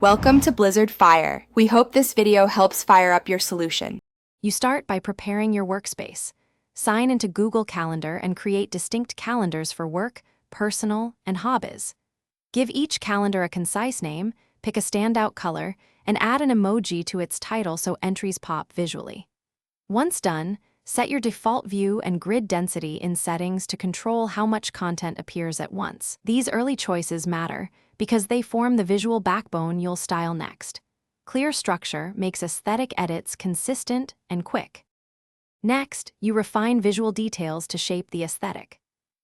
Welcome to Blizzard Fire. We hope this video helps fire up your solution. You start by preparing your workspace. Sign into Google Calendar and create distinct calendars for work, personal, and hobbies. Give each calendar a concise name, pick a standout color, and add an emoji to its title so entries pop visually. Once done, set your default view and grid density in settings to control how much content appears at once. These early choices matter because they form the visual backbone you'll style next. Clear structure makes aesthetic edits consistent and quick. Next, you refine visual details to shape the aesthetic.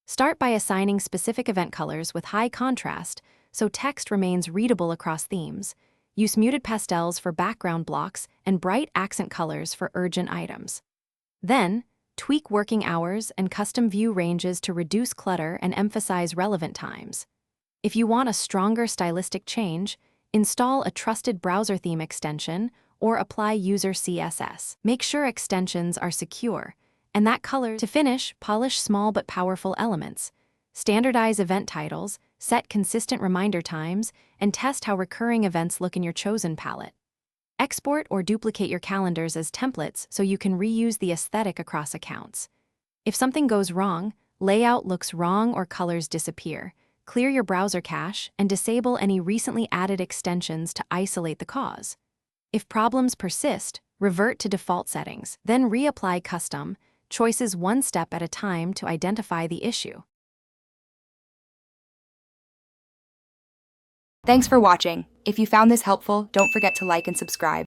Start by assigning specific event colors with high contrast so text remains readable across themes. Use muted pastels for background blocks and bright accent colors for urgent items. Then, tweak working hours and custom view ranges to reduce clutter and emphasize relevant times. If you want a stronger stylistic change, install a trusted browser theme extension or apply user CSS. Make sure extensions are secure, and that color. To finish, polish small but powerful elements. Standardize event titles, set consistent reminder times, and test how recurring events look in your chosen palette. Export or duplicate your calendars as templates so you can reuse the aesthetic across accounts. If something goes wrong, layout looks wrong or colors disappear, clear your browser cache and disable any recently added extensions to isolate the cause. If problems persist, revert to default settings, then reapply custom choices one step at a time to identify the issue. Thanks for watching. If you found this helpful, don't forget to like and subscribe.